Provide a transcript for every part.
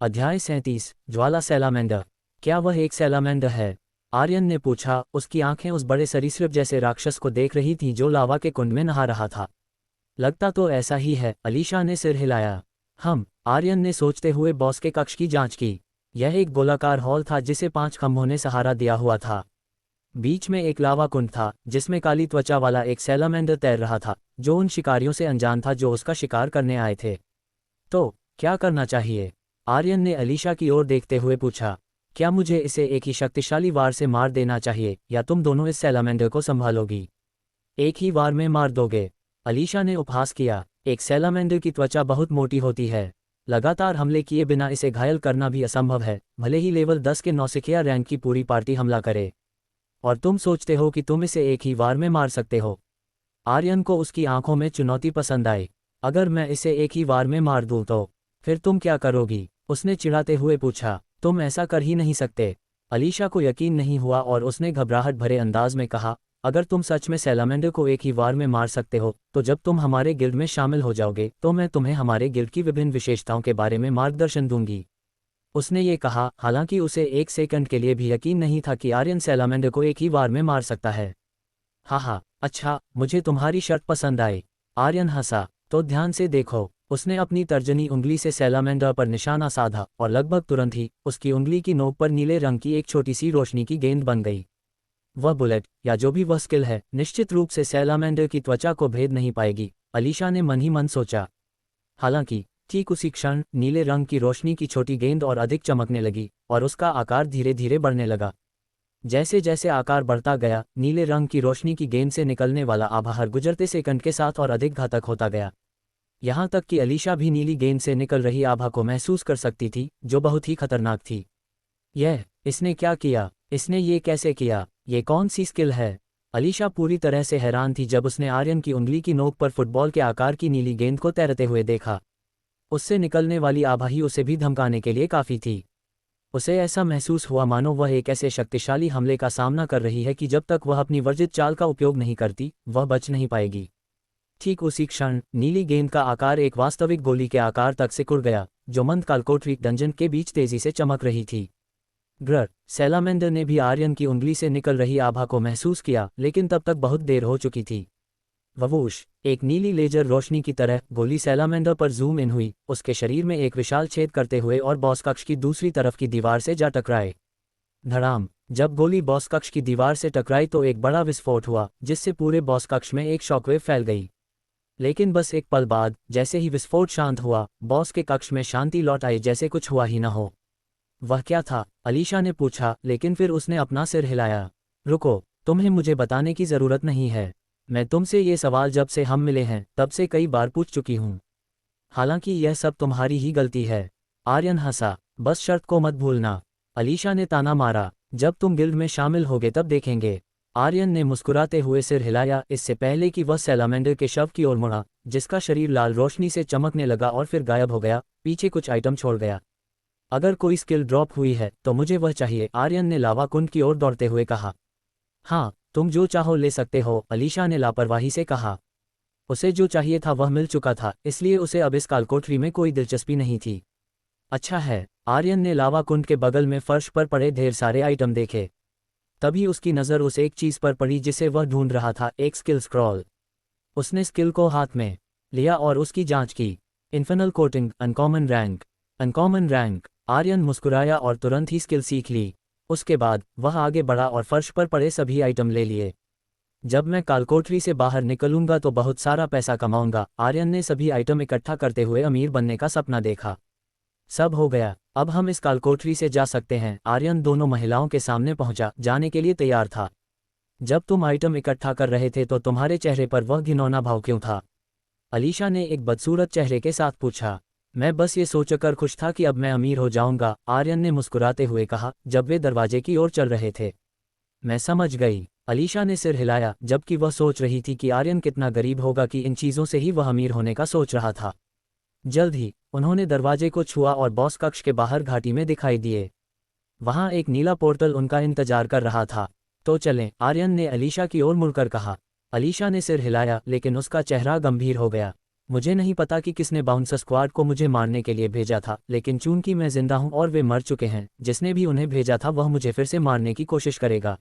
अध्याय 37 ज्वाला सैलामेंडर। क्या वह एक सैलामेंडर है? आर्यन ने पूछा। उसकी आंखें उस बड़े सरीसृप जैसे राक्षस को देख रही थीं जो लावा के कुंड में नहा रहा था। लगता तो ऐसा ही है, अलीशा ने सिर हिलाया। आर्यन ने सोचते हुए बॉस के कक्ष की जांच की। यह एक गोलाकार हॉल था जिसे 5 खंभों ने सहारा दिया हुआ था। बीच में एक लावा कुंड था जिसमें काली त्वचा वाला एक सैलामेंडर तैर रहा था, जो उन शिकारियों से अनजान था जो उसका शिकार करने आए थे। तो क्या करना चाहिए? आर्यन ने अलीशा की ओर देखते हुए पूछा। क्या मुझे इसे एक ही शक्तिशाली वार से मार देना चाहिए या तुम दोनों इस सैलामेंडर को संभालोगी? एक ही वार में मार दोगे? अलीशा ने उपहास किया। एक सैलामेंडर की त्वचा बहुत मोटी होती है। लगातार हमले किए बिना इसे घायल करना भी असंभव है, भले ही लेवल 10 के नौसिखिया रैंक की पूरी पार्टी हमला करे। और तुम सोचते हो कि तुम इसे एक ही वार में मार सकते हो? आर्यन को उसकी आंखों में चुनौती पसंद आई। अगर मैं इसे एक ही वार में मार दूं तो फिर तुम क्या करोगी? उसने चिढ़ाते हुए पूछा। तुम ऐसा कर ही नहीं सकते। अलीशा को यकीन नहीं हुआ और उसने घबराहट भरे अंदाज में कहा, अगर तुम सच में सैलामेंडर को एक ही वार में मार सकते हो तो जब तुम हमारे गिल्ड में शामिल हो जाओगे तो मैं तुम्हें हमारे गिल्ड की विभिन्न विशेषताओं के बारे में मार्गदर्शन दूंगी। उसने ये कहा, हालांकि उसे एक सेकंड के लिए भी यकीन नहीं था कि आर्यन सैलामेंडर को एक ही वार में मार सकता है। हाँ, अच्छा, मुझे तुम्हारी शर्त पसंद आई। आर्यन हंसा। तो ध्यान से देखो। उसने अपनी तर्जनी उंगली से सैलामेंडर पर निशाना साधा और लगभग तुरंत ही उसकी उंगली की नोक पर नीले रंग की एक छोटी सी रोशनी की गेंद बन गई। वह बुलेट या जो भी वह स्किल है निश्चित रूप से सैलामेंडर की त्वचा को भेद नहीं पाएगी, अलीशा ने मन ही मन सोचा। हालांकि ठीक उसी क्षण नीले रंग की रोशनी की छोटी गेंद और अधिक चमकने लगी और उसका आकार धीरे धीरे बढ़ने लगा। जैसे जैसे आकार बढ़ता गया, नीले रंग की रोशनी की गेंद से निकलने वाला आभा हर गुजरते सेकंड के साथ और अधिक घातक होता गया। यहाँ तक कि अलीशा भी नीली गेंद से निकल रही आभा को महसूस कर सकती थी, जो बहुत ही खतरनाक थी। इसने क्या किया? इसने ये कैसे किया? ये कौन सी स्किल है? अलीशा पूरी तरह से हैरान थी जब उसने आर्यन की उंगली की नोक पर फुटबॉल के आकार की नीली गेंद को तैरते हुए देखा। उससे निकलने वाली आभा ही उसे भी धमकाने के लिए काफ़ी थी। उसे ऐसा महसूस हुआ मानो वह एक ऐसे शक्तिशाली हमले का सामना कर रही है कि जब तक वह अपनी वर्जित चाल का उपयोग नहीं करती, वह बच नहीं पाएगी। ठीक उसी क्षण नीली गेंद का आकार एक वास्तविक गोली के आकार तक सिकुड़ गया, जो मंद कालकोठरी डंजन के बीच तेजी से चमक रही थी। सैलामेंडर ने भी आर्यन की उंगली से निकल रही आभा को महसूस किया, लेकिन तब तक बहुत देर हो चुकी थी। ववूश! एक नीली लेजर रोशनी की तरह गोली सैलामेंडर पर जूम इन हुई, उसके शरीर में एक विशाल छेद करते हुए और बॉस कक्ष की दूसरी तरफ की दीवार से जा टकराए। धड़ाम! जब गोली बॉस कक्ष की दीवार से टकराई तो एक बड़ा विस्फोट हुआ, जिससे पूरे बॉस कक्ष में एक शॉकवेव फैल गई। लेकिन बस एक पल बाद, जैसे ही विस्फोट शांत हुआ, बॉस के कक्ष में शांति लौट आई जैसे कुछ हुआ ही न हो। वह क्या था? अलीशा ने पूछा, लेकिन फिर उसने अपना सिर हिलाया। रुको, तुम्हें मुझे बताने की ज़रूरत नहीं है। मैं तुमसे ये सवाल जब से हम मिले हैं तब से कई बार पूछ चुकी हूँ। हालांकि यह सब तुम्हारी ही गलती है। आर्यन हंसा। बस शर्त को मत भूलना। अलीशा ने ताना मारा। जब तुम गिल्ड में शामिल होगे तब देखेंगे। आर्यन ने मुस्कुराते हुए सिर हिलाया, इससे पहले कि वह सैलामेंडर के शव की ओर मुड़ा, जिसका शरीर लाल रोशनी से चमकने लगा और फिर गायब हो गया, पीछे कुछ आइटम छोड़ गया। अगर कोई स्किल ड्रॉप हुई है तो मुझे वह चाहिए, आर्यन ने लावा कुंड की ओर दौड़ते हुए कहा। हाँ, तुम जो चाहो ले सकते हो, अलीशा ने लापरवाही से कहा। उसे जो चाहिए था वह मिल चुका था, इसलिए उसे अब इस कालकोठरी में कोई दिलचस्पी नहीं थी। अच्छा है। आर्यन ने लावा कुंड के बगल में फर्श पर पड़े ढेर सारे आइटम देखे। तभी उसकी नज़र उस एक चीज़ पर पड़ी जिसे वह ढूंढ रहा था, एक स्किल स्क्रॉल। उसने स्किल को हाथ में लिया और उसकी जांच की। इन्फिनल coating, uncommon rank. Uncommon rank. Aryan मुस्कुराया और तुरंत ही स्किल सीख ली। उसके बाद वह आगे बढ़ा और फर्श पर पड़े सभी आइटम ले लिए। जब मैं कालकोठरी से बाहर निकलूंगा तो बहुत सारा पैसा कमाऊंगा। आर्यन ने सभी आइटम इकट्ठा करते हुए अमीर बनने का सपना देखा। सब हो गया, अब हम इस कालकोठरी से जा सकते हैं। आर्यन दोनों महिलाओं के सामने पहुंचा, जाने के लिए तैयार था। जब तुम आइटम इकट्ठा कर रहे थे तो तुम्हारे चेहरे पर वह घिनौना भाव क्यों था? अलीशा ने एक बदसूरत चेहरे के साथ पूछा। मैं बस ये सोचकर खुश था कि अब मैं अमीर हो जाऊंगा, आर्यन ने मुस्कुराते हुए कहा, जब वे दरवाजे की ओर चल रहे थे। मैं समझ गई। अलीशा ने सिर हिलाया, जबकि वह सोच रही थी कि आर्यन कितना गरीब होगा कि इन चीज़ों से ही वह अमीर होने का सोच रहा था। जल्द ही उन्होंने दरवाजे को छुआ और बॉस कक्ष के बाहर घाटी में दिखाई दिए। वहां एक नीला पोर्टल उनका इंतजार कर रहा था। तो चलें, आर्यन ने अलीशा की ओर मुड़कर कहा। अलीशा ने सिर हिलाया, लेकिन उसका चेहरा गंभीर हो गया। मुझे नहीं पता कि किसने बाउंसर स्क्वाड को मुझे मारने के लिए भेजा था, लेकिन चूंकि मैं जिंदा हूं और वे मर चुके हैं, जिसने भी उन्हें भेजा था वह मुझे फिर से मारने की कोशिश करेगा।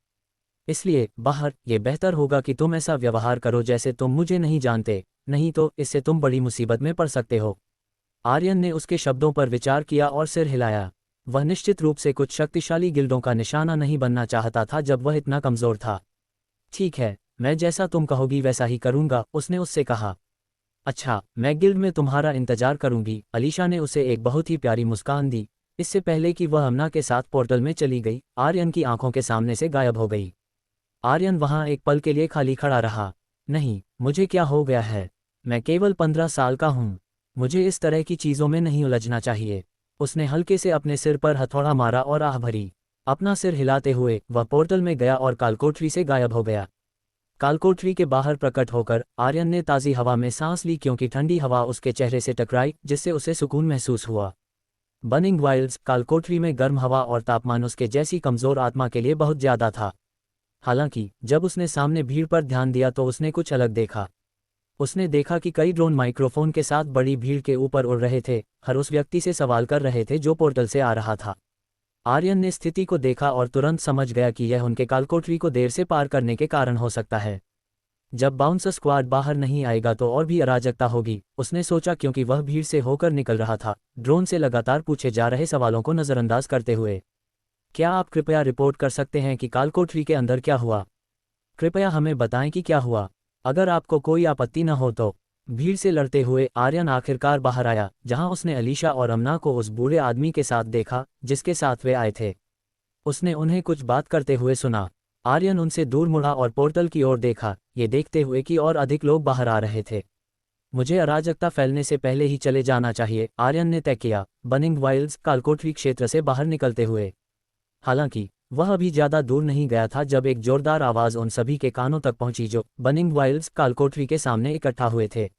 इसलिए बाहर ये बेहतर होगा कि तुम ऐसा व्यवहार करो जैसे तुम मुझे नहीं जानते, नहीं तो इससे तुम बड़ी मुसीबत में पड़ सकते हो। आर्यन ने उसके शब्दों पर विचार किया और सिर हिलाया। वह निश्चित रूप से कुछ शक्तिशाली गिल्डों का निशाना नहीं बनना चाहता था जब वह इतना कमज़ोर था। ठीक है, मैं जैसा तुम कहोगी वैसा ही करूंगा, उसने उससे कहा। अच्छा, मैं गिल्ड में तुम्हारा इंतजार करूंगी। अलीशा ने उसे एक बहुत ही प्यारी मुस्कान दी। इससे पहले कि वह अमना के साथ पोर्टल में चली गई, आर्यन की आंखों के सामने से गायब हो गई। आर्यन वहां एक पल के लिए खाली खड़ा रहा। नहीं, मुझे क्या हो गया है? मैं केवल 15 साल का हूं। मुझे इस तरह की चीज़ों में नहीं उलझना चाहिए। उसने हल्के से अपने सिर पर हथौड़ा मारा और आह भरी। अपना सिर हिलाते हुए वह पोर्टल में गया और कालकोठरी से गायब हो गया। कालकोठरी के बाहर प्रकट होकर आर्यन ने ताज़ी हवा में सांस ली क्योंकि ठंडी हवा उसके चेहरे से टकराई, जिससे उसे सुकून महसूस हुआ। बर्निंग वाइल्ड्स कालकोठरी में गर्म हवा और तापमान उसके जैसी कमज़ोर आत्मा के लिए बहुत ज़्यादा था। हालांकि जब उसने सामने भीड़ पर ध्यान दिया तो उसने कुछ अलग देखा। उसने देखा कि कई ड्रोन माइक्रोफोन के साथ बड़ी भीड़ के ऊपर उड़ रहे थे, हर उस व्यक्ति से सवाल कर रहे थे जो पोर्टल से आ रहा था। आर्यन ने स्थिति को देखा और तुरंत समझ गया कि यह उनके कालकोठरी को देर से पार करने के कारण हो सकता है। जब बाउंसर स्क्वाड बाहर नहीं आएगा तो और भी अराजकता होगी, उसने सोचा, क्योंकि वह भीड़ से होकर निकल रहा था, ड्रोन से लगातार पूछे जा रहे सवालों को नज़रअंदाज करते हुए। क्या आप कृपया रिपोर्ट कर सकते हैं कि कालकोठरी के अंदर क्या हुआ? कृपया हमें बताएं कि क्या हुआ। अगर आपको कोई आपत्ति न हो तो। भीड़ से लड़ते हुए आर्यन आखिरकार बाहर आया, जहां उसने अलीशा और अमना को उस बूढ़े आदमी के साथ देखा जिसके साथ वे आए थे। उसने उन्हें कुछ बात करते हुए सुना। आर्यन उनसे दूर मुड़ा और पोर्टल की ओर देखा, ये देखते हुए कि और अधिक लोग बाहर आ रहे थे। मुझे अराजकता फैलने से पहले ही चले जाना चाहिए, आर्यन ने तय किया, बर्निंग वाइल्ड्स कालकोठरी क्षेत्र से बाहर निकलते हुए। हालांकि वह अभी ज्यादा दूर नहीं गया था जब एक जोरदार आवाज उन सभी के कानों तक पहुंची जो बर्निंग वाइल्ड्स कालकोठरी के सामने इकट्ठा हुए थे।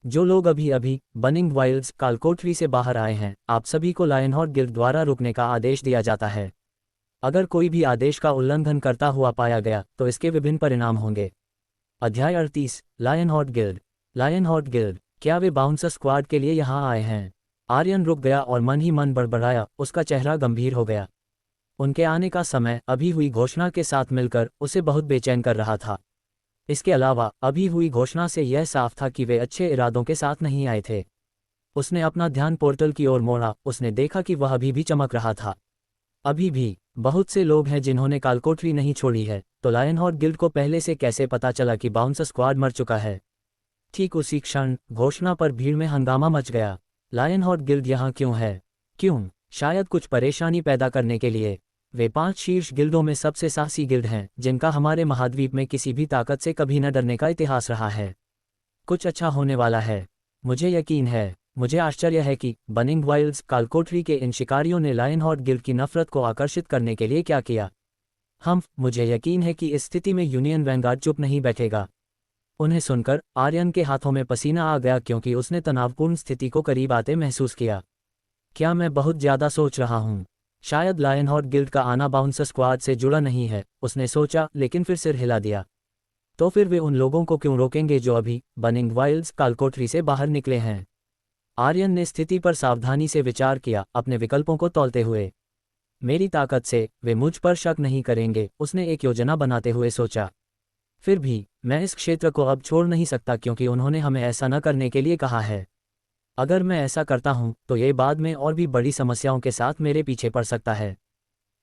जो लोग अभी अभी बर्निंग वाइल्ड्स कालकोठरी से बाहर आए हैं, आप सभी को लायनहॉर्न गिल्ड द्वारा रुकने का आदेश दिया जाता है। अगर कोई भी आदेश का उल्लंघन करता हुआ पाया गया तो इसके विभिन्न परिणाम होंगे। अध्याय 38, लायनहॉर्न गिल्ड। लायनहॉर्न गिल्ड, क्या वे बाउंसर स्क्वाड के लिए यहाँ आए हैं? आर्यन रुक गया और मन ही मन बड़बड़ाया, उसका चेहरा गंभीर हो गया। उनके आने का समय अभी हुई घोषणा के साथ मिलकर उसे बहुत बेचैन कर रहा था। इसके अलावा अभी हुई घोषणा से यह साफ था कि वे अच्छे इरादों के साथ नहीं आए थे। उसने अपना ध्यान पोर्टल की ओर मोड़ा, उसने देखा कि वह अभी भी चमक रहा था। अभी भी बहुत से लोग हैं जिन्होंने कालकोठरी नहीं छोड़ी है, तो लायनहॉर्न गिल्ड को पहले से कैसे पता चला कि बाउंसर स्क्वाड मर चुका है? ठीक उसी क्षण घोषणा पर भीड़ में हंगामा मच गया। लायनहॉर्न गिल्ड यहाँ क्यों है? क्यों? शायद कुछ परेशानी पैदा करने के लिए। वे 5 शीर्ष गिल्डों में सबसे साहसी गिल्ड हैं, जिनका हमारे महाद्वीप में किसी भी ताकत से कभी न डरने का इतिहास रहा है। कुछ अच्छा होने वाला है, मुझे यकीन है। मुझे आश्चर्य है कि बर्निंग वाइल्ड्स कालकोठरी के इन शिकारियों ने लायनहॉर्न गिल्ड की नफरत को आकर्षित करने के लिए क्या किया। मुझे यकीन है कि इस स्थिति में यूनियन वैंगार्ड चुप नहीं बैठेगा। उन्हें सुनकर आर्यन के हाथों में पसीना आ गया क्योंकि उसने तनावपूर्ण स्थिति को करीब आते महसूस किया। क्या मैं बहुत ज़्यादा सोच रहा हूँ? शायद लायनहॉर्न गिल्ड का आना बाउंसर स्क्वाड से जुड़ा नहीं है, उसने सोचा, लेकिन फिर सिर हिला दिया। तो फिर वे उन लोगों को क्यों रोकेंगे जो अभी बर्निंग वाइल्ड्स कालकोठरी से बाहर निकले हैं? आर्यन ने स्थिति पर सावधानी से विचार किया, अपने विकल्पों को तौलते हुए। मेरी ताकत से वे मुझ पर शक नहीं करेंगे, उसने एक योजना बनाते हुए सोचा। फिर भी मैं इस क्षेत्र को अब छोड़ नहीं सकता क्योंकि उन्होंने हमें ऐसा न करने के लिए कहा है। अगर मैं ऐसा करता हूं तो ये बाद में और भी बड़ी समस्याओं के साथ मेरे पीछे पड़ सकता है।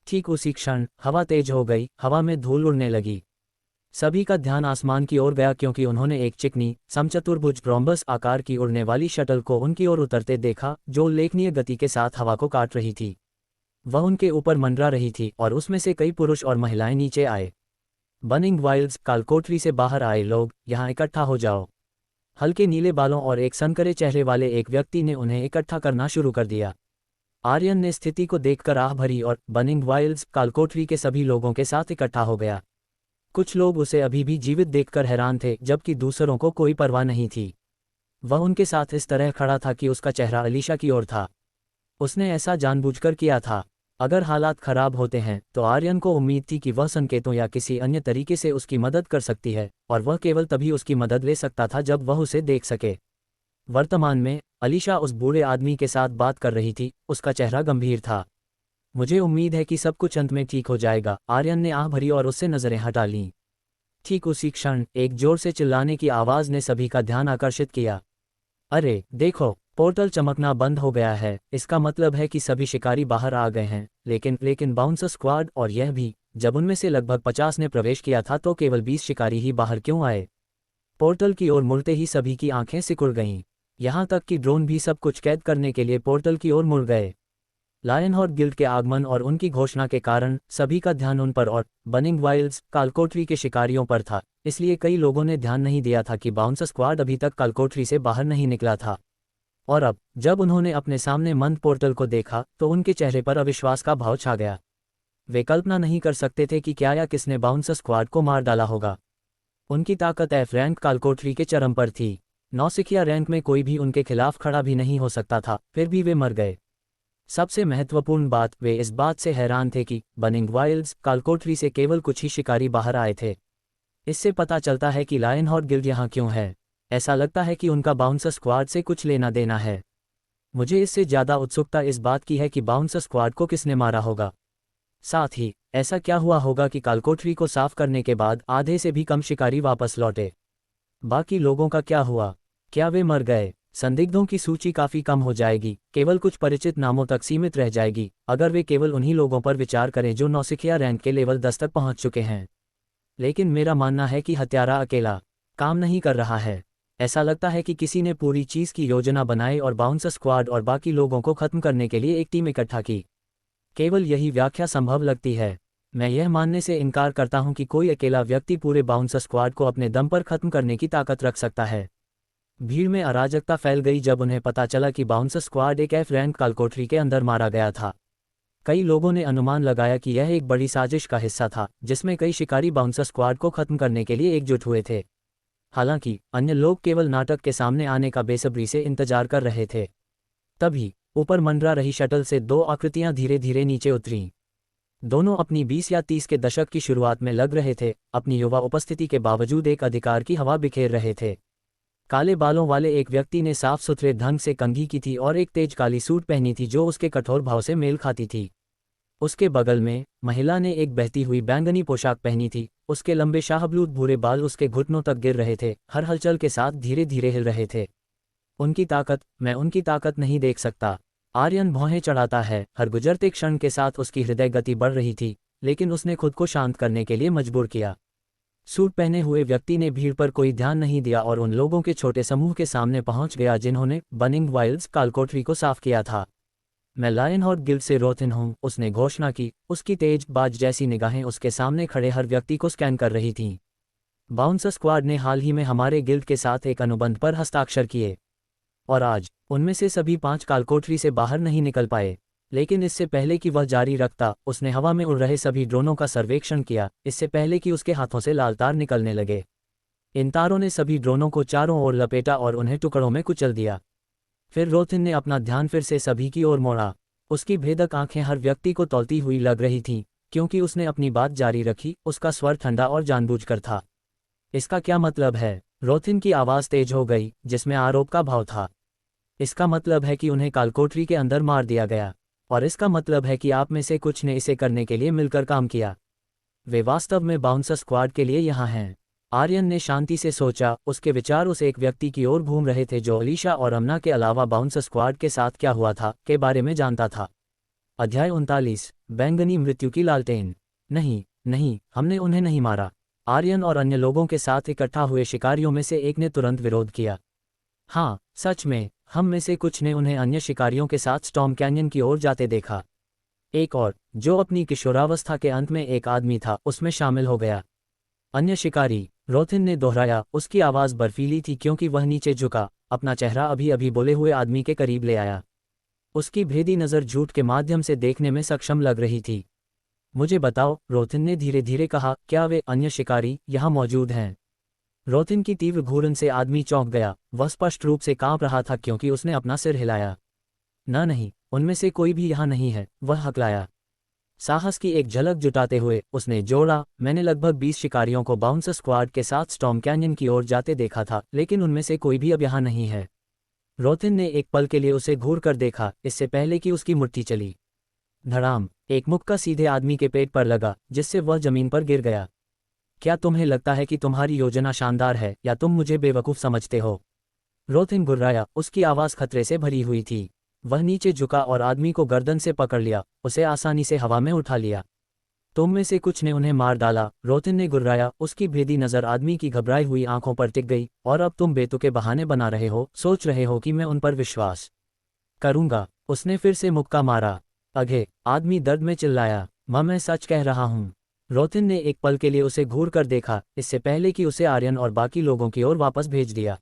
ठीक उसी क्षण हवा तेज हो गई, हवा में धूल उड़ने लगी। सभी का ध्यान आसमान की ओर गया क्योंकि उन्होंने एक चिकनी समचतुर्भुज रोम्बस आकार की उड़ने वाली शटल को उनकी ओर उतरते देखा, जो उल्लेखनीय गति के साथ हवा को काट रही थी। वह उनके ऊपर मंडरा रही थी और उसमें से कई पुरुष और महिलाएं नीचे आए। बर्निंग वाइल्ड्स कालकोठरी से बाहर आए लोग, यहाँ इकट्ठा हो जाओ। हल्के नीले बालों और एक सनकरे चेहरे वाले एक व्यक्ति ने उन्हें इकट्ठा करना शुरू कर दिया। आर्यन ने स्थिति को देखकर आह भरी और बर्निंग वाइल्ड्स कालकोठरी के सभी लोगों के साथ इकट्ठा हो गया। कुछ लोग उसे अभी भी जीवित देखकर हैरान थे, जबकि दूसरों को कोई परवाह नहीं थी। वह उनके साथ इस तरह खड़ा था कि उसका चेहरा अलीशा की ओर था। उसने ऐसा जानबूझकर किया था। अगर हालात खराब होते हैं तो आर्यन को उम्मीद थी कि वह संकेतों या किसी अन्य तरीके से उसकी मदद कर सकती है, और वह केवल तभी उसकी मदद ले सकता था जब वह उसे देख सके। वर्तमान में अलीशा उस बूढ़े आदमी के साथ बात कर रही थी, उसका चेहरा गंभीर था। मुझे उम्मीद है कि सब कुछ अंत में ठीक हो जाएगा, आर्यन ने आह भरी और उससे नजरें हटा लीं। ठीक उसी क्षण एक जोर से चिल्लाने की आवाज़ ने सभी का ध्यान आकर्षित किया। अरे देखो, पोर्टल चमकना बंद हो गया है, इसका मतलब है कि सभी शिकारी बाहर आ गए हैं। लेकिन बाउंसर स्क्वाड और यह भी, जब उनमें से लगभग 50 ने प्रवेश किया था तो केवल 20 शिकारी ही बाहर क्यों आए? पोर्टल की ओर मुड़ते ही सभी की आंखें सिकुड़ गईं। यहाँ तक कि ड्रोन भी सब कुछ कैद करने के लिए पोर्टल की ओर मुड़ गए। लायनहॉर्न गिल्ड के आगमन और उनकी घोषणा के कारण सभी का ध्यान उन पर और बर्निंग वाइल्ड्स कालकोठरी के शिकारियों पर था, इसलिए कई लोगों ने ध्यान नहीं दिया था कि बाउंसर स्क्वाड अभी तक कालकोठरी से बाहर नहीं निकला था। और अब जब उन्होंने अपने सामने मंद पोर्टल को देखा तो उनके चेहरे पर अविश्वास का भाव छा गया। वे कल्पना नहीं कर सकते थे कि क्या या किसने बाउंसर स्क्वाड को मार डाला होगा। उनकी ताकत एफ रैंक कालकोठरी के चरम पर थी। नौसिखिया रैंक में कोई भी उनके खिलाफ खड़ा भी नहीं हो सकता था, फिर भी वे मर गए। सबसे महत्वपूर्ण बात, वे इस बात से हैरान थे कि बर्निंग वाइल्ड्स कालकोठरी से केवल कुछ ही शिकारी बाहर आए थे। इससे पता चलता है कि लायनहॉर्न गिल्ड यहाँ क्यों है। ऐसा लगता है कि उनका बाउंसर स्क्वाड से कुछ लेना देना है। मुझे इससे ज़्यादा उत्सुकता इस बात की है कि बाउंसर स्क्वाड को किसने मारा होगा। साथ ही ऐसा क्या हुआ होगा कि कालकोठरी को साफ करने के बाद आधे से भी कम शिकारी वापस लौटे। बाकी लोगों का क्या हुआ? क्या वे मर गए? संदिग्धों की सूची काफ़ी कम हो जाएगी, केवल कुछ परिचित नामों तक सीमित रह जाएगी अगर वे केवल उन्हीं लोगों पर विचार करें जो नौसिखिया रैंक के लेवल 10 तक पहुंच चुके हैं। लेकिन मेरा मानना है कि हत्यारा अकेला काम नहीं कर रहा है। ऐसा लगता है कि किसी ने पूरी चीज़ की योजना बनाई और बाउंसर स्क्वाड और बाकी लोगों को खत्म करने के लिए एक टीम इकट्ठा की। केवल यही व्याख्या संभव लगती है। मैं यह मानने से इनकार करता हूं कि कोई अकेला व्यक्ति पूरे बाउंसर स्क्वाड को अपने दम पर खत्म करने की ताकत रख सकता है। भीड़ में अराजकता फैल गई जब उन्हें पता चला कि बाउंसर स्क्वाड एक एफ रैंक कालकोठरी के अंदर मारा गया था। कई लोगों ने अनुमान लगाया कि यह एक बड़ी साजिश का हिस्सा था, जिसमें कई शिकारी बाउंसर स्क्वाड को खत्म करने के लिए एकजुट हुए थे। हालांकि अन्य लोग केवल नाटक के सामने आने का बेसब्री से इंतजार कर रहे थे। तभी ऊपर मंडरा रही शटल से दो आकृतियां धीरे धीरे नीचे उतरीं। दोनों अपनी 20 या 30 के दशक की शुरुआत में लग रहे थे, अपनी युवा उपस्थिति के बावजूद एक अधिकार की हवा बिखेर रहे थे। काले बालों वाले एक व्यक्ति ने साफ सुथरे ढंग से कंघी की थी और एक तेज काली सूट पहनी थी जो उसके कठोर भाव से मेल खाती थी। उसके बगल में महिला ने एक बहती हुई बैंगनी पोशाक पहनी थी, उसके लंबे शाहबलूत भूरे बाल उसके घुटनों तक गिर रहे थे, हर हलचल के साथ धीरे धीरे हिल रहे थे। उनकी ताकत, मैं उनकी ताकत नहीं देख सकता। आर्यन भौहें चढ़ाता है। हर गुजरते क्षण के साथ उसकी हृदय गति बढ़ रही थी, लेकिन उसने खुद को शांत करने के लिए मजबूर किया। सूट पहने हुए व्यक्ति ने भीड़ पर कोई ध्यान नहीं दिया और उन लोगों के छोटे समूह के सामने पहुंच गया जिन्होंने बर्निंग वाइल्ड्स कालकोठरी को साफ किया था। मैं लायनहॉर्न गिल्ड से रोथिन हूं, उसने घोषणा की। उसकी तेज बाज जैसी निगाहें उसके सामने खड़े हर व्यक्ति को स्कैन कर रही थीं। बाउंसर स्क्वाड ने हाल ही में हमारे गिल्ड के साथ एक अनुबंध पर हस्ताक्षर किए और आज उनमें से सभी 5 कालकोठरी से बाहर नहीं निकल पाए। लेकिन इससे पहले कि वह जारी रखता, उसने हवा में उड़ रहे सभी ड्रोनों का सर्वेक्षण किया, इससे पहले कि उसके हाथों से लाल तार निकलने लगे। इन तारों ने सभी ड्रोनों को चारों ओर लपेटा और उन्हें टुकड़ों में कुचल दिया। फिर रोथिन ने अपना ध्यान फिर से सभी की ओर मोड़ा। उसकी भेदक आंखें हर व्यक्ति को तौलती हुई लग रही थीं, क्योंकि उसने अपनी बात जारी रखी। उसका स्वर ठंडा और जानबूझकर था। इसका क्या मतलब है? रोथिन की आवाज़ तेज हो गई, जिसमें आरोप का भाव था। इसका मतलब है कि उन्हें कालकोठरी के अंदर मार दिया गया, और इसका मतलब है कि आप में से कुछ ने इसे करने के लिए मिलकर काम किया। वे वास्तव में बाउंसर स्क्वाड के लिए यहाँ हैं। आर्यन ने शांति से सोचा। उसके विचार उस एक व्यक्ति की ओर घूम रहे थे जो अलीशा और अमना के अलावा बाउंसर स्क्वाड के साथ क्या हुआ था के बारे में जानता था। अध्याय 39, बैंगनी मृत्यु की लालटेन। नहीं नहीं, हमने उन्हें नहीं मारा। आर्यन और अन्य लोगों के साथ इकट्ठा हुए शिकारियों में से एक ने तुरंत विरोध किया। हाँ, सच में, हम में से कुछ ने उन्हें अन्य शिकारियों के साथ स्टॉर्म कैन्यन की ओर जाते देखा। एक और, जो अपनी किशोरावस्था के अंत में एक आदमी था, उसमें शामिल हो गया। अन्य शिकारी, रोथिन ने दोहराया। उसकी आवाज़ बर्फीली थी क्योंकि वह नीचे झुका, अपना चेहरा अभी अभी बोले हुए आदमी के करीब ले आया। उसकी भेदी नज़र झूठ के माध्यम से देखने में सक्षम लग रही थी। मुझे बताओ, रोथिन ने धीरे धीरे कहा, क्या वे अन्य शिकारी यहाँ मौजूद हैं? रोथिन की तीव्र घूरन से आदमी चौंक गया। वह स्पष्ट रूप से कांप रहा था क्योंकि उसने अपना सिर हिलाया। न नहीं, उनमें से कोई भी यहाँ नहीं है, वह हकलाया। साहस की एक झलक जुटाते हुए उसने जोड़ा, मैंने लगभग 20 शिकारियों को बाउंसर स्क्वाड के साथ स्टॉर्म कैन्यन की ओर जाते देखा था, लेकिन उनमें से कोई भी अब यहाँ नहीं है। रोथिन ने एक पल के लिए उसे घूर कर देखा, इससे पहले कि उसकी मुट्ठी चली। धड़ाम, एक मुक्का सीधे आदमी के पेट पर लगा, जिससे वह जमीन पर गिर गया। क्या तुम्हें लगता है कि तुम्हारी योजना शानदार है, या तुम मुझे बेवकूफ़ समझते हो? रोथिन गुर्राया, उसकी आवाज़ खतरे से भरी हुई थी। वह नीचे झुका और आदमी को गर्दन से पकड़ लिया, उसे आसानी से हवा में उठा लिया। तुम में से कुछ ने उन्हें मार डाला, रोथिन ने गुर्राया। उसकी भेदी नज़र आदमी की घबराई हुई आंखों पर टिक गई। और अब तुम बेतुके बहाने बना रहे हो, सोच रहे हो कि मैं उन पर विश्वास करूंगा। उसने फिर से मुक्का मारा। अघे, आदमी दर्द में चिल्लाया। मैं सच कह रहा हूं। रोथिन ने एक पल के लिए उसे घूर कर देखा, इससे पहले कि उसे आर्यन और बाकी लोगों की ओर वापस भेज दिया।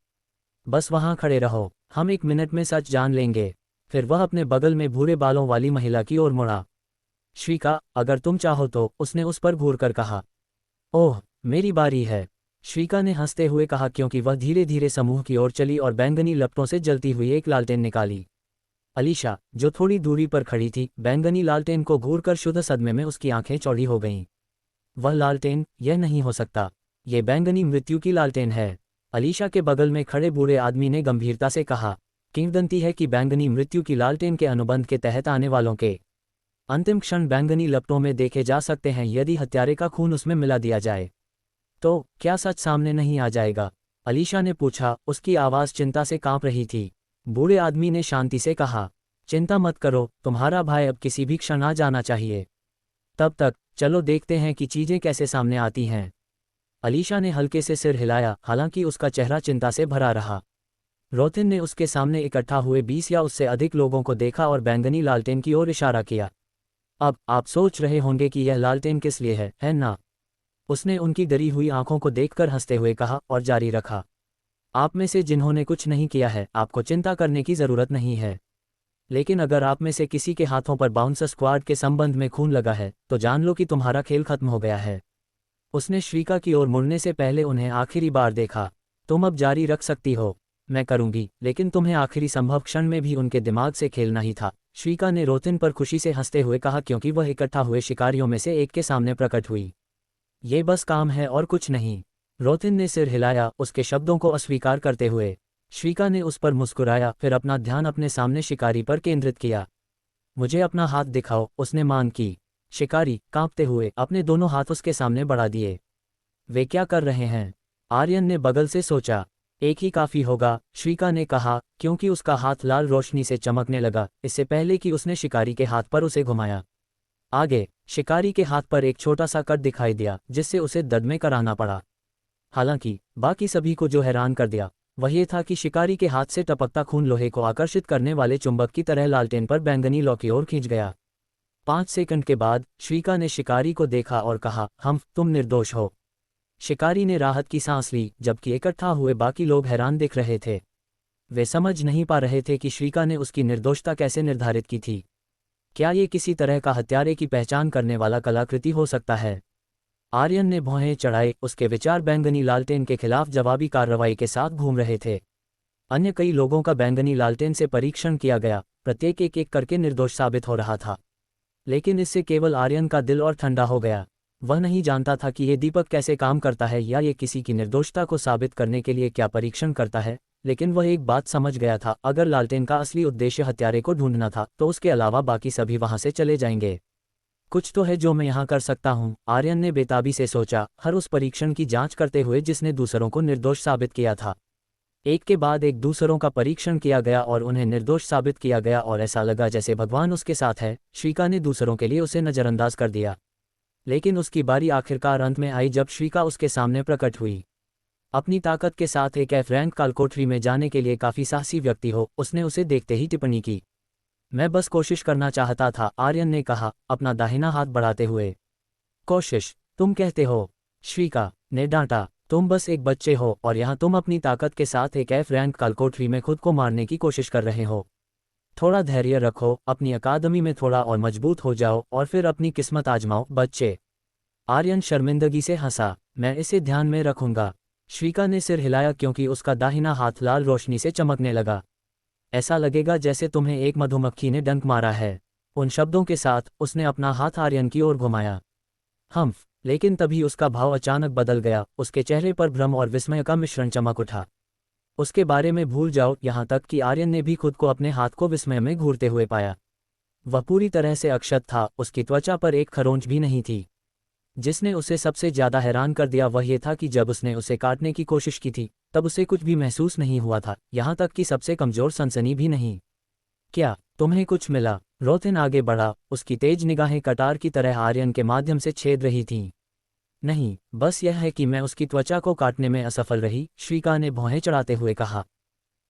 बस वहां खड़े रहो, हम 1 मिनट में सच जान लेंगे। फिर वह अपने बगल में भूरे बालों वाली महिला की ओर मुड़ा। श्रीका, अगर तुम चाहो तो, उसने उस पर घूर कर कहा। ओह, मेरी बारी है, श्रीका ने हंसते हुए कहा, क्योंकि वह धीरे धीरे समूह की ओर चली और बैंगनी लपटों से जलती हुई एक लालटेन निकाली। अलीशा, जो थोड़ी दूरी पर खड़ी थी, बैंगनी लालटेन को घूरकर शुद्ध सदमे में उसकी आंखें चौड़ी हो गईं। वह लालटेन, यह नहीं हो सकता। ये बैंगनी मृत्यु की लालटेन है। अलीशा के बगल में खड़े बूढ़े आदमी ने गंभीरता से कहा। किंवदंती है कि बैंगनी मृत्यु की लालटेन के अनुबंध के तहत आने वालों के अंतिम क्षण बैंगनी लपटों में देखे जा सकते हैं यदि हत्यारे का खून उसमें मिला दिया जाए। तो क्या सच सामने नहीं आ जाएगा? अलीशा ने पूछा, उसकी आवाज़ चिंता से कांप रही थी। बूढ़े आदमी ने शांति से कहा, चिंता मत करो, तुम्हारा भाई अब किसी भी क्षण आ जाना चाहिए। तब तक चलो देखते हैं कि चीज़ें कैसे सामने आती हैं। अलीशा ने हल्के से सिर हिलाया, हालांकि उसका चेहरा चिंता से भरा रहा। रोथिन ने उसके सामने इकट्ठा हुए 20 या उससे अधिक लोगों को देखा और बैंगनी लालटेन की ओर इशारा किया। अब आप सोच रहे होंगे कि यह लालटेन किस लिए है ना? उसने उनकी डरी हुई आंखों को देखकर हंसते हुए कहा और जारी रखा। आप में से जिन्होंने कुछ नहीं किया है, आपको चिंता करने की ज़रूरत नहीं है। लेकिन अगर आप में से किसी के हाथों पर बाउंसर स्क्वाड के संबंध में खून लगा है, तो जान लो कि तुम्हारा खेल खत्म हो गया है। उसने श्रीका की ओर मुड़ने से पहले उन्हें आखिरी बार देखा। तुम अब जारी रख सकती हो, मैं करूंगी, लेकिन तुम्हें आखिरी संभव क्षण में भी उनके दिमाग से खेलना ही था। श्रीका ने रोथिन पर खुशी से हंसते हुए कहा, क्योंकि वह इकट्ठा हुए शिकारियों में से एक के सामने प्रकट हुई। ये बस काम है और कुछ नहीं। रोथिन ने सिर हिलाया, उसके शब्दों को अस्वीकार करते हुए। श्रीका ने उस पर मुस्कुराया, फिर अपना ध्यान अपने सामने शिकारी पर केंद्रित किया। मुझे अपना हाथ दिखाओ, उसने मांग की। शिकारी कांपते हुए अपने दोनों हाथ उसके सामने बढ़ा दिए। वे क्या कर रहे हैं? आर्यन ने बगल से सोचा। एक ही काफ़ी होगा, श्रीका ने कहा, क्योंकि उसका हाथ लाल रोशनी से चमकने लगा, इससे पहले कि उसने शिकारी के हाथ पर उसे घुमाया। आगे शिकारी के हाथ पर एक छोटा सा कट दिखाई दिया, जिससे उसे दर्द में कराना पड़ा। हालांकि बाकी सभी को जो हैरान कर दिया वह ये था कि शिकारी के हाथ से टपकता खून लोहे को आकर्षित करने वाले चुंबक की तरह लालटेन पर बैंगनी लौ की ओर खींच गया। 5 सेकंड के बाद श्रीका ने शिकारी को देखा और कहा, तुम निर्दोष हो। शिकारी ने राहत की सांस ली, जबकि इकट्ठा हुए बाकी लोग हैरान दिख रहे थे। वे समझ नहीं पा रहे थे कि श्रीका ने उसकी निर्दोषता कैसे निर्धारित की थी। क्या ये किसी तरह का हत्यारे की पहचान करने वाला कलाकृति हो सकता है? आर्यन ने भौहें चढ़ाए, उसके विचार बैंगनी लालटेन के खिलाफ जवाबी कार्रवाई के साथ घूम रहे थे। अन्य कई लोगों का बैंगनी लालटेन से परीक्षण किया गया, प्रत्येक एक एक करके निर्दोष साबित हो रहा था। लेकिन इससे केवल आर्यन का दिल और ठंडा हो गया। वह नहीं जानता था कि ये दीपक कैसे काम करता है या ये किसी की निर्दोषता को साबित करने के लिए क्या परीक्षण करता है, लेकिन वह एक बात समझ गया था, अगर लालटेन का असली उद्देश्य हत्यारे को ढूंढना था, तो उसके अलावा बाकी सभी वहां से चले जाएंगे। कुछ तो है जो मैं यहाँ कर सकता हूँ, आर्यन ने बेताबी से सोचा, हर उस परीक्षण की जांच करते हुए जिसने दूसरों को निर्दोष साबित किया था। एक के बाद एक दूसरों का परीक्षण किया गया और उन्हें निर्दोष साबित किया गया, और ऐसा लगा जैसे भगवान उसके साथ है। श्रीका ने दूसरों के लिए उसे नज़रअंदाज कर दिया, लेकिन उसकी बारी आखिरकार अंत में आई जब श्रीका उसके सामने प्रकट हुई। अपनी ताकत के साथ एक एफ रैंक कालकोठरी में जाने के लिए काफ़ी साहसी व्यक्ति हो, उसने उसे देखते ही टिप्पणी की। मैं बस कोशिश करना चाहता था, आर्यन ने कहा, अपना दाहिना हाथ बढ़ाते हुए। कोशिश तुम कहते हो? श्रीका ने डांटा। तुम बस एक बच्चे हो और यहाँ तुम अपनी ताकत के साथ एक एफ रैंक कालकोठरी में खुद को मारने की कोशिश कर रहे हो। थोड़ा धैर्य रखो, अपनी अकादमी में थोड़ा और मजबूत हो जाओ और फिर अपनी किस्मत आजमाओ बच्चे। आर्यन शर्मिंदगी से हंसा। मैं इसे ध्यान में रखूंगा। श्रीका ने सिर हिलाया, क्योंकि उसका दाहिना हाथ लाल रोशनी से चमकने लगा। ऐसा लगेगा जैसे तुम्हें एक मधुमक्खी ने डंक मारा है। उन शब्दों के साथ उसने अपना हाथ आर्यन की ओर घुमाया। लेकिन तभी उसका भाव अचानक बदल गया, उसके चेहरे पर भ्रम और विस्मय का मिश्रण चमक उठा। उसके बारे में भूल जाओ, यहाँ तक कि आर्यन ने भी खुद को अपने हाथ को विस्मय में घूरते हुए पाया। वह पूरी तरह से अक्षत था, उसकी त्वचा पर एक खरोंच भी नहीं थी। जिसने उसे सबसे ज्यादा हैरान कर दिया वह ये था कि जब उसने उसे काटने की कोशिश की थी तब उसे कुछ भी महसूस नहीं हुआ था, यहाँ तक कि सबसे कमजोर सनसनी भी नहीं। क्या तुम्हें कुछ मिला? रोथिन आगे बढ़ा, उसकी तेज निगाहें कटार की तरह आर्यन के माध्यम से छेद रही थीं। नहीं, बस यह है कि मैं उसकी त्वचा को काटने में असफल रही, श्रीका ने भौहें चढ़ाते हुए कहा।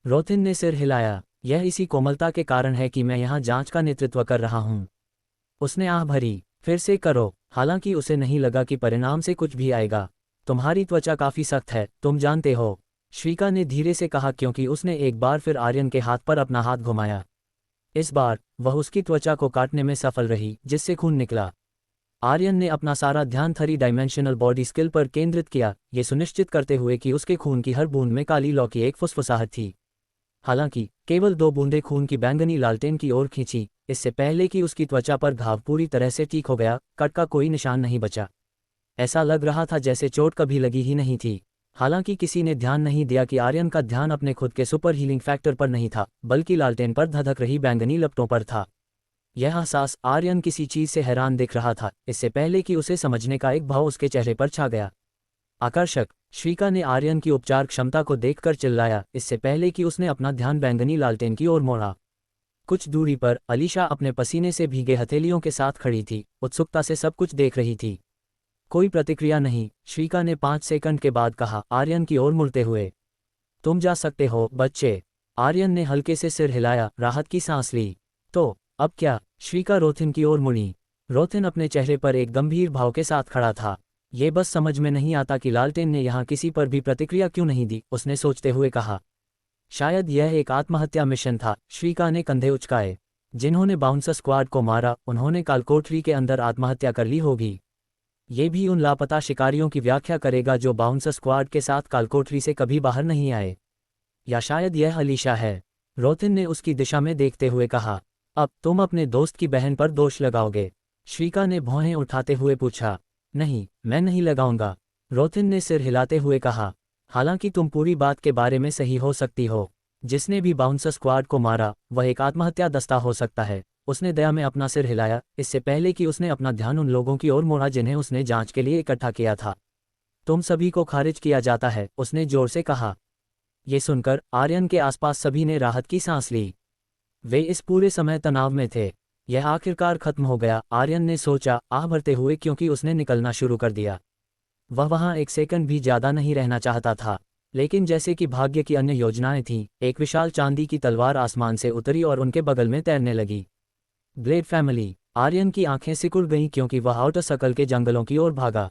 रोथिन ने सिर हिलाया। यह इसी कोमलता के कारण है कि मैं यहाँ जांच का नेतृत्व कर रहा हूँ। उसने आह भरी। फिर से करो। हालांकि उसे नहीं लगा कि परिणाम से कुछ भी आएगा। तुम्हारी त्वचा काफी सख्त है, तुम जानते हो, श्रीका ने धीरे से कहा, क्योंकि उसने एक बार फिर आर्यन के हाथ पर अपना हाथ घुमाया। इस बार वह उसकी त्वचा को काटने में सफल रही, जिससे खून निकला। आर्यन ने अपना सारा ध्यान 3 डायमेंशनल बॉडी स्किल पर केंद्रित किया, ये सुनिश्चित करते हुए कि उसके खून की हर बूंद में काली लौ की एक फुसफुसाहट थी। हालांकि केवल 2 बूंदें खून की बैंगनी लालटेन की ओर खींची, इससे पहले कि उसकी त्वचा पर घाव पूरी तरह से ठीक हो गया, कट का कोई निशान नहीं बचा। ऐसा लग रहा था जैसे चोट कभी लगी ही नहीं थी। हालांकि किसी ने ध्यान नहीं दिया कि आर्यन का ध्यान अपने खुद के सुपर हीलिंग फैक्टर पर नहीं था, बल्कि लालटेन पर धधक रही बैंगनी लपटों पर था। यह एहसास आर्यन किसी चीज से हैरान दिख रहा था, इससे पहले कि उसे समझने का एक भाव उसके चेहरे पर छा गया। आकर्षक, श्रीका ने आर्यन की उपचार क्षमता को देखकर चिल्लाया, इससे पहले कि उसने अपना ध्यान बैंगनी लालटेन की ओर मोड़ा। कुछ दूरी पर अलीशा अपने पसीने से भीगे हथेलियों के साथ खड़ी थी, उत्सुकता से सब कुछ देख रही थी। कोई प्रतिक्रिया नहीं, श्रीका ने 5 सेकंड के बाद कहा, आर्यन की ओर मुड़ते हुए। तुम जा सकते हो, बच्चे। आर्यन ने हल्के से सिर हिलाया, राहत की सांस ली। तो अब क्या? श्रीका रोथिन की ओर मुड़ी। रोथिन अपने चेहरे पर एक गंभीर भाव के साथ खड़ा था। ये बस समझ में नहीं आता कि लालटेन ने यहाँ किसी पर भी प्रतिक्रिया क्यों नहीं दी, उसने सोचते हुए कहा। शायद यह एक आत्महत्या मिशन था, श्रीका ने कंधे उचकाए। जिन्होंने बाउंसर स्क्वाड को मारा, उन्होंने कालकोठरी के अंदर आत्महत्या कर ली होगी। ये भी उन लापता शिकारियों की व्याख्या करेगा जो बाउंसर स्क्वाड के साथ कालकोठरी से कभी बाहर नहीं आए। या शायद यह अलीशा है। रोथिन ने उसकी दिशा में देखते हुए कहा। अब तुम अपने दोस्त की बहन पर दोष लगाओगे? श्रीका ने भौहें उठाते हुए पूछा। नहीं, मैं नहीं लगाऊंगा, रोथिन ने सिर हिलाते हुए कहा। हालांकि तुम पूरी बात के बारे में सही हो सकती हो। जिसने भी बाउंसर स्क्वाड को मारा वह एक आत्महत्या दस्ता हो सकता है। उसने दया में अपना सिर हिलाया, इससे पहले कि उसने अपना ध्यान उन लोगों की ओर मोड़ा जिन्हें उसने जांच के लिए इकट्ठा किया था। तुम सभी को खारिज किया जाता है, उसने जोर से कहा। ये सुनकर आर्यन के आसपास सभी ने राहत की सांस ली। वे इस पूरे समय तनाव में थे। यह आखिरकार खत्म हो गया, आर्यन ने सोचा, आह भरते हुए, क्योंकि उसने निकलना शुरू कर दिया। वह वहां एक सेकंड भी ज्यादा नहीं रहना चाहता था। लेकिन जैसे कि भाग्य की अन्य योजनाएं थीं, एक विशाल चांदी की तलवार आसमान से उतरी और उनके बगल में तैरने लगी। Blade family. आर्यन की आंखें सिकुड़ गईं क्योंकि वह आउटर सर्कल के जंगलों की ओर भागा।